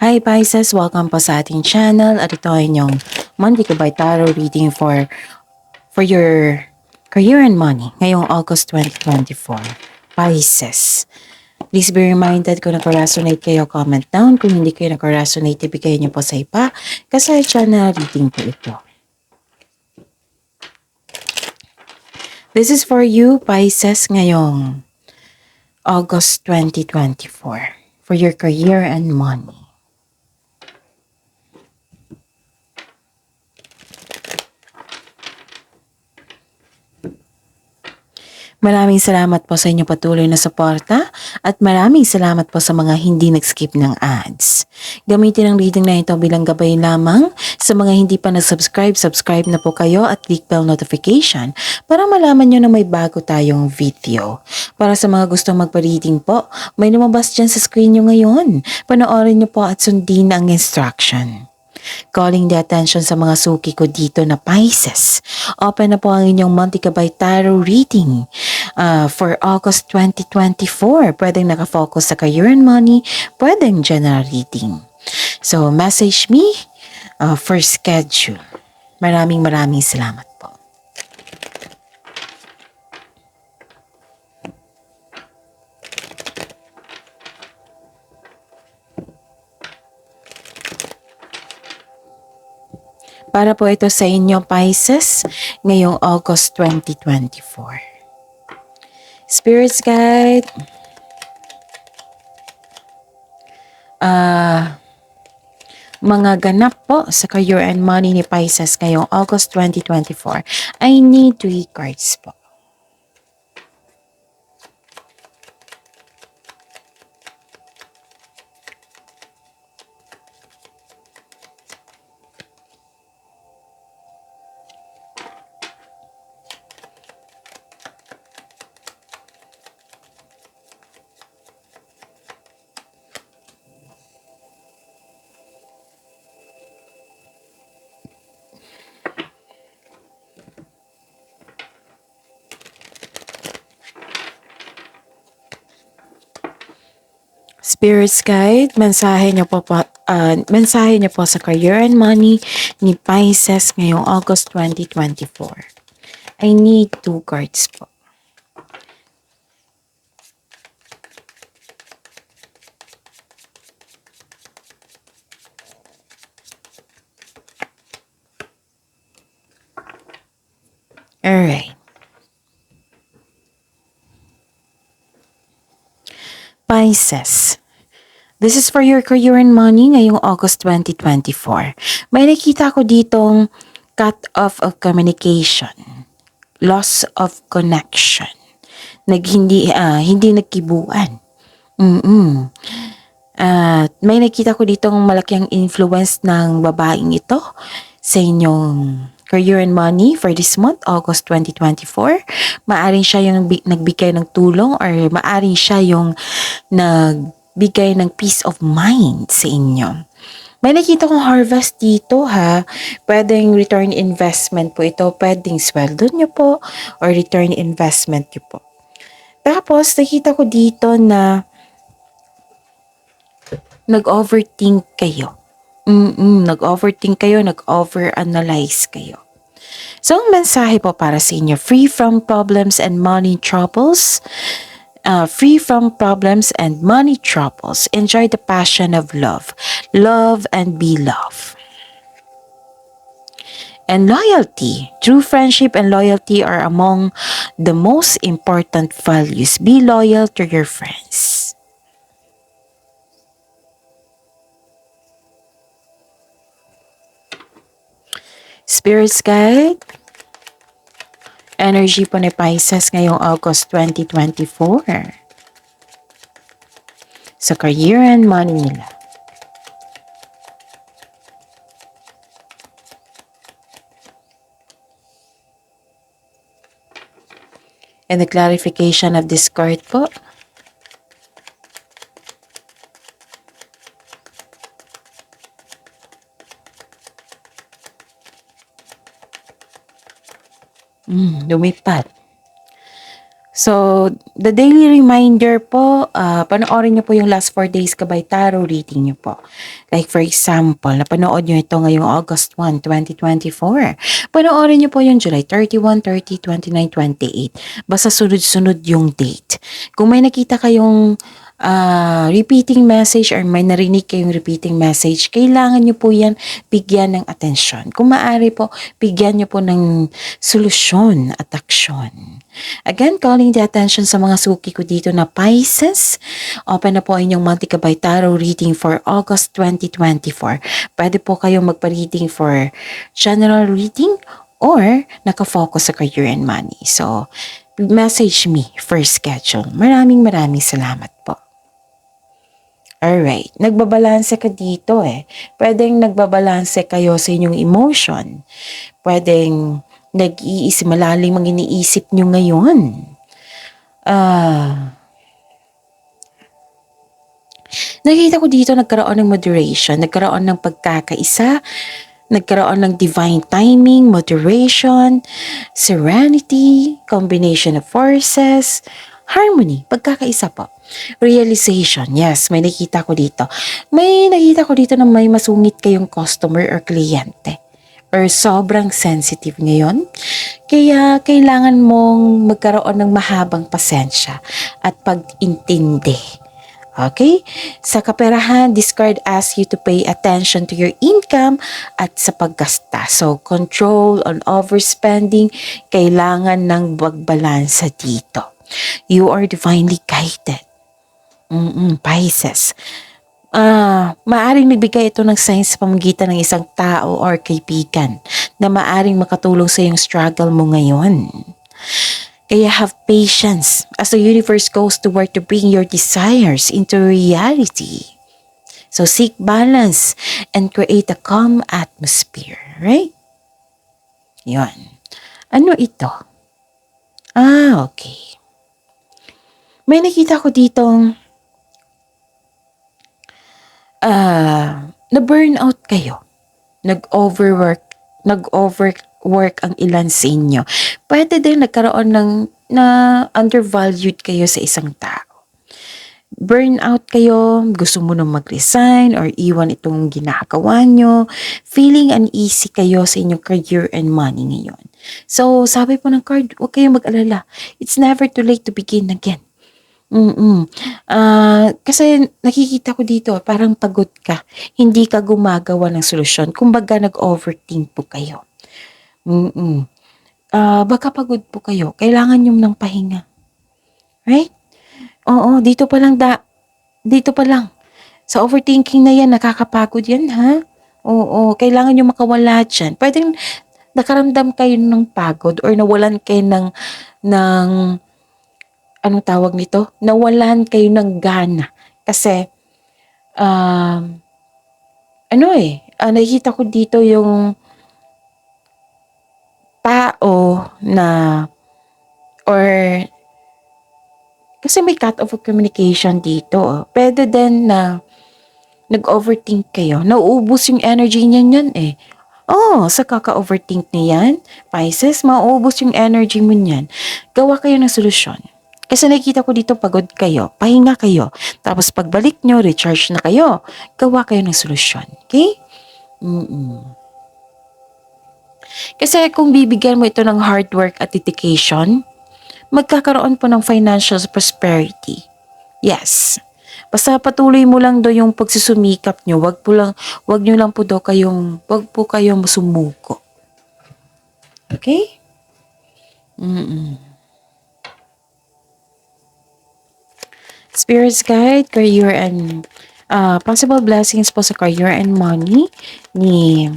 Hi Pisces! Welcome po sa ating channel at ito ay inyong Monday Kabay Tarot reading for your career and money ngayong August 2024. Pisces, please be reminded kung nag-resonate kayo, comment down. Kung hindi kayo nag-resonate, ibigay niyo po sa iba kasi channel reading po ito. This is for you Pisces ngayong August 2024 for your career and money. Maraming salamat po sa inyong patuloy na suporta at maraming salamat po sa mga hindi nag-skip ng ads. Gamitin ang reading na ito bilang gabay lamang. Sa mga hindi pa nag-subscribe, subscribe na po kayo at click bell notification para malaman nyo na may bago tayong video. Para sa mga gustong magpa-reading po, may lumabas dyan sa screen nyo ngayon. Panoorin nyo po at sundin ang instruction. Calling the attention sa mga suki ko dito na Pisces. Open na po ang inyong Monday Kabay Tarot reading for August 2024. Pwedeng nakafocus sa career and money, pwedeng general reading. So message me for schedule. Maraming salamat po. Para po ito sa inyo Pisces ngayong August 2024. Spirits Guide, mga ganap po sa career and money ni Pisces ngayong August 2024. I need 3 cards po. Spirits Guide, mensahe niyo po sa career and money ni Pisces ngayong August 2024. I need 2 cards po. Alright. Pisces, this is for your career and money ngayong August 2024. May nakita ko ditong cut off of communication, loss of connection, hindi nagkibuan. At may nakita ko ditong malaking influence ng babaeng ito sa inyong career and money for this month, August 2024. Maaring siya yung nagbigay ng tulong or maaring siya yung nagbigay ng peace of mind sa inyo. May nakita kong harvest dito ha. Pwedeng return investment po ito. Pwedeng sweldo nyo po or return investment nyo po. Tapos nakita ko dito na nag-overthink kayo. Nag-overthink kayo, nag-overanalyze kayo. So, ang mensahe po para sa inyo, free from problems and money troubles. Free from problems and money troubles. Enjoy the passion of love. Love and be loved. And loyalty. True friendship and loyalty are among the most important values. Be loyal to your friends. Spirits Guide, energy po ni Pisces ngayong August 2024 sa career and money nila. And the clarification of this card po. Lumipad. So, the daily reminder po, panoorin niyo po yung last 4 days Gabay Tarot reading niyo po. Like for example, napanood niyo ito ngayong August 1, 2024. Panoorin niyo po yung July 31, 30, 29, 28. Basta sunod-sunod yung date. Kung may nakita kayong repeating message or may narinig kayong repeating message, kailangan nyo po yan bigyan ng atensyon. Kung maaari po, bigyan nyo po ng solusyon at aksyon. Again, calling the attention sa mga suki ko dito na Pisces. Open na po inyong Monthly Gabay Tarot reading for August 2024. Pwede po kayong magpa-reading for general reading or nakafocus sa career and money. So, message me for schedule. Maraming salamat po. Alright, nagbabalanse ka dito eh. Pwedeng nagbabalanse kayo sa inyong emotion. Pwedeng malalim ang iniisip nyo ngayon. Nakita ko dito nagkaroon ng moderation, nagkaroon ng pagkakaisa, nagkaroon ng divine timing, moderation, serenity, combination of forces, harmony, pagkakaisa po. Realization, yes, may nakita ko dito. May nakita ko dito na may masungit kayong customer or kliyente. Or sobrang sensitive ngayon. Kaya kailangan mong magkaroon ng mahabang pasensya at pag-intindi. Okay? Sa kaperahan, this card asks you to pay attention to your income at sa paggasta. So, control on overspending, kailangan ng bagbalansa dito. You are divinely guided. Pisces. Maaring nagbigay ito ng sign sa pamamagitan ng isang tao or kaibigan na maaring makatulong sa iyong struggle mo ngayon. Kaya have patience as the universe goes to work to bring your desires into reality. So seek balance and create a calm atmosphere, right? Yon. Ano ito? Okay. May nakita ko ditong na-burnout kayo. Nag-overwork ang ilan sa inyo. Pwede din nagkaroon ng undervalued kayo sa isang tao. Burnout kayo, gusto mo nang mag-resign or iwan itong ginagawa nyo. Feeling uneasy kayo sa inyong career and money ngayon. So, sabi po ng card, huwag kayong mag-alala. It's never too late to begin again. Kasi nakikita ko dito, parang pagod ka. Hindi ka gumagawa ng solusyon. Kumbaga nag-overthink po kayo. Baka pagod po kayo. Kailangan nyo ng pahinga. Right? Oo, dito pa lang. Sa overthinking na yan, nakakapagod yan, ha? Oo, kailangan nyo makawala dyan. Pwedeng nakaramdam kayo ng pagod or nawalan kayo ng anong tawag nito? Nawalan kayo ng gana. Kasi, nakikita ko dito yung tao na, or, kasi may cut off of communication dito. Pwede din na nag-overthink kayo. Nauubos yung energy niyan yan eh. Sa kaka-overthink niyan, Pisces, mauubos yung energy mo niyan. Gawa kayo ng solusyon. Kasi nakikita ko dito pagod kayo, pahinga kayo. Tapos pagbalik nyo, recharge na kayo. Gawa kayo ng solusyon. Okay? Kasi kung bibigyan mo ito ng hard work at dedication, magkakaroon po ng financial prosperity. Yes. Basta patuloy mo lang do yung pagsusumikap nyo. Wag po kayong sumuko. Okay? Spirits guide, career and possible blessings po sa career and money ni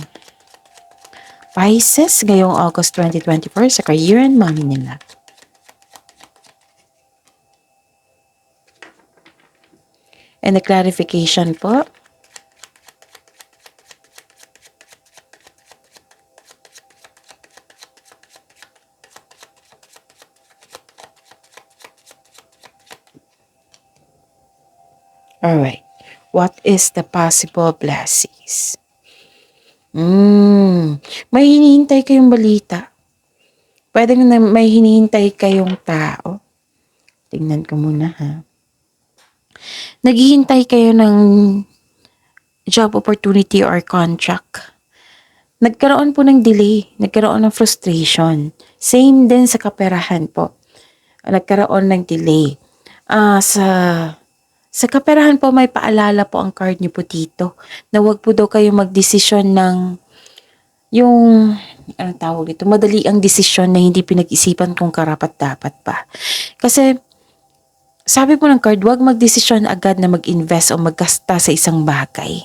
Pisces ngayong August 2024 sa career and money nila. And the clarification po. Alright. What is the possible blessings? May hinihintay kayong balita. Pwede na may hinihintay kayong tao. Tingnan ko muna ha. Naghihintay kayo ng job opportunity or contract. Nagkaroon po ng delay, nagkaroon ng frustration. Same din sa kaperahan po. Nagkaroon ng delay. Sa kaperahan po may paalala po ang card niyo po dito na wag po daw kayo magdesisyon ng yung anong tawag dito, madali ang desisyon na hindi pinag-isipan kung karapat-dapat pa. Kasi sabi po ng card, wag magdesisyon agad na mag-invest o maggasta sa isang bagay.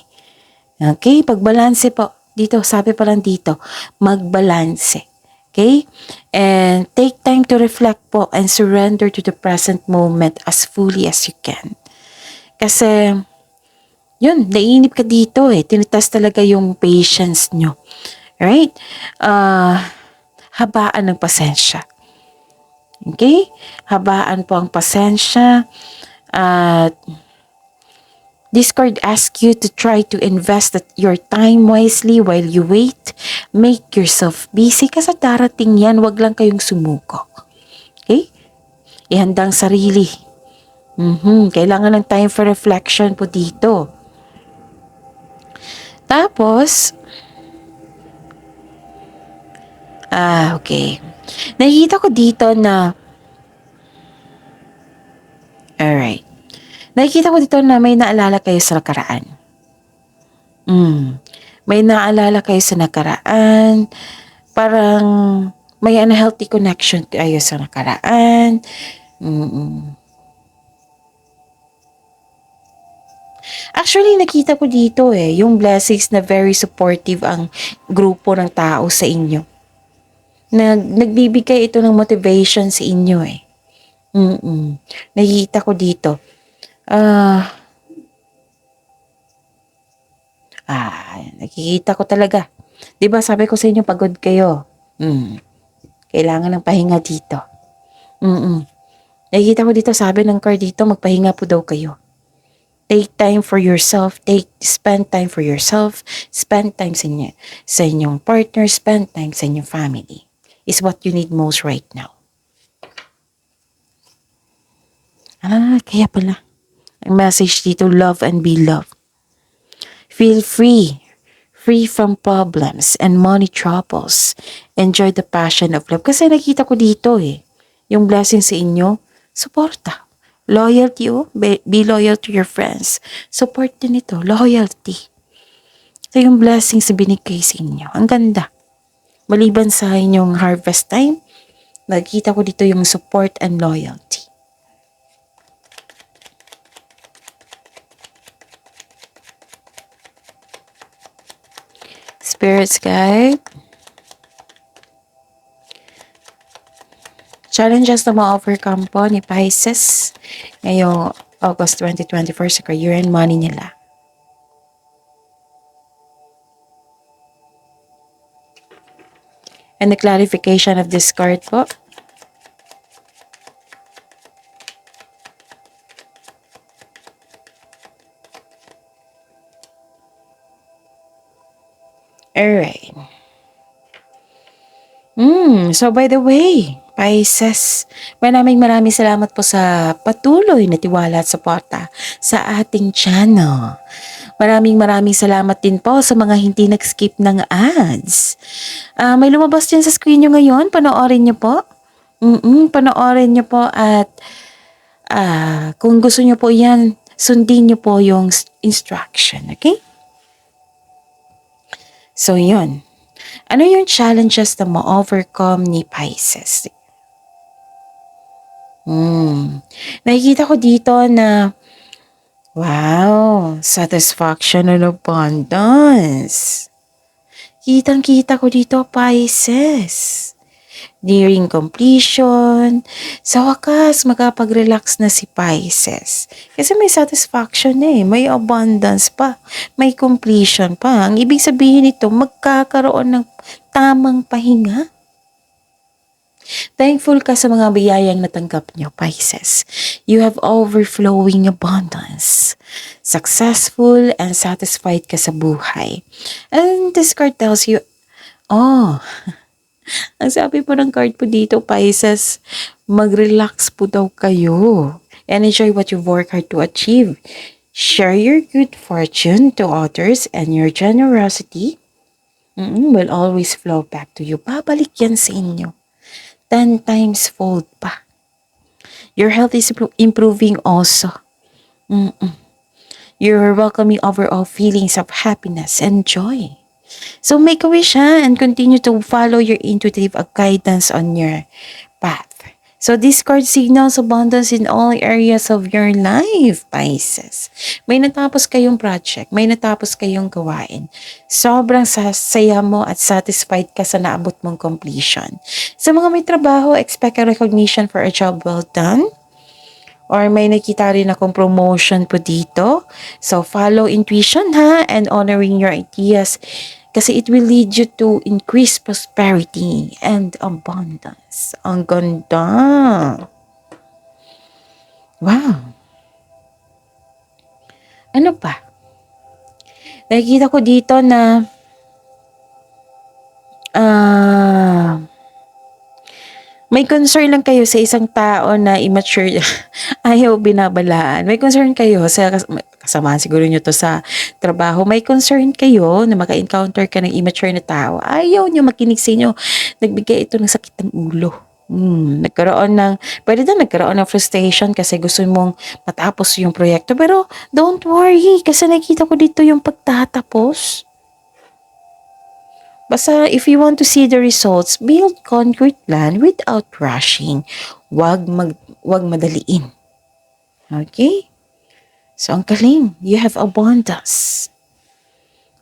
Okay? Pagbalanse po. Dito, sabi pa lang dito, magbalanse. Okay? And take time to reflect po and surrender to the present moment as fully as you can. Kasi, yun, naiinip ka dito eh. Tinitas talaga yung patience nyo. Right? Habaan ng pasensya. Okay? Habaan po ang pasensya. At this card asks you to try to invest your time wisely while you wait. Make yourself busy kasi darating yan. Wag lang kayong sumuko. Okay? Ihanda ang sarili. Kailangan ng time for reflection po dito. Tapos, okay. Nakikita ko dito na, alright. Nakikita ko dito na may naalala kayo sa nakaraan. May naalala kayo sa nakaraan. Parang may unhealthy connection kayo sa nakaraan. Actually, nakita ko dito yung blessings na very supportive ang grupo ng tao sa inyo. Nagbibigay ito ng motivation sa inyo Nakikita ko dito. Nakikita ko talaga. 'Di ba sabi ko sa inyo pagod kayo. Kailangan ng pahinga dito. Nakikita ko dito, sabi ng card dito, magpahinga po daw kayo. Take time for yourself. Spend time for yourself. Spend time sa inyong partner. Spend time sa inyong family. Is what you need most right now. Kaya pala. Ang message dito, love and be loved. Feel free. Free from problems and money troubles. Enjoy the passion of love. Kasi nakita ko dito yung blessing sa inyo, suporta. Loyalty, be loyal to your friends. Support din ito, loyalty. Ito yung blessing sa binigay sa inyo. Ang ganda. Maliban sa inyong harvest time, nakita ko dito yung support and loyalty. Spirits guide. Challenges na ma-overcome po ni Pisces ngayong August 2024 sa career and money nila. And the clarification of this card po. Alright. So by the way, Pisces, maraming salamat po sa patuloy na tiwala at suporta sa ating channel. Maraming salamat din po sa mga hindi nag-skip ng ads. May lumabas din sa screen nyo ngayon, panoorin nyo po. Panoorin nyo po at kung gusto nyo po yan, sundin nyo po yung instruction, okay? So yun. Ano yung challenges na ma-overcome ni Pisces? Nakikita ko dito na wow, satisfaction and abundance. Kitang-kita ko dito, Pisces. Nearing completion. Sa wakas, makapag-relax na si Pisces. Kasi may satisfaction may abundance pa, may completion pa. Ang ibig sabihin nito, magkakaroon ng tamang pahinga. Thankful ka sa mga biyayang natanggap niyo, Pisces. You have overflowing abundance. Successful and satisfied ka sa buhay. And this card tells you, Ang sabi po ng card po dito, Pisces, mag-relax po daw kayo and enjoy what you work hard to achieve. Share your good fortune to others and your generosity will always flow back to you. Babalik yan sa inyo. 10 times fold pa. Your health is improving also. You're welcoming overall feelings of happiness and joy. So make a wish and continue to follow your intuitive guidance on your path. So this card signals abundance in all areas of your life, Pisces. May natapos kayong project, may natapos kayong gawain. Sobrang saya mo at satisfied ka sa naabot mong completion. Sa mga may trabaho, expect a recognition for a job well done. Or may nakita rin akong promotion po dito. So follow intuition and honoring your ideas. Kasi it will lead you to increased prosperity and abundance. Ang ganda. Wow. Ano pa? Nakikita ko dito na may concern lang kayo sa isang tao na immature, ayaw binabalaan. May concern kayo sa kasamahan siguro nyo to sa trabaho. May concern kayo na maka-encounter ka ng immature na tao. Ayaw nyo makinig sa inyo. Nagbigay ito ng sakit ng ulo. Pwede na nagkaroon ng frustration kasi gusto mong matapos yung proyekto. Pero don't worry kasi nakita ko dito yung pagtatapos. Basta if you want to see the results, build concrete plan without rushing. Wag madaliin. Okay? So, ang galing. You have abundance.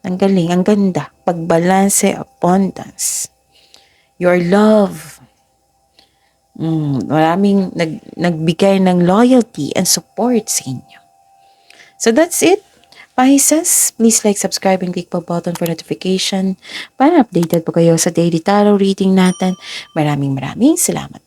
Ang galing, ang ganda. Pagbalanse, abundance. Your love. Maraming nagbigay ng loyalty and support sa inyo. So, that's it. Pisces, please like, subscribe, and click po button for notification para updated po kayo sa daily tarot reading natin. Maraming salamat.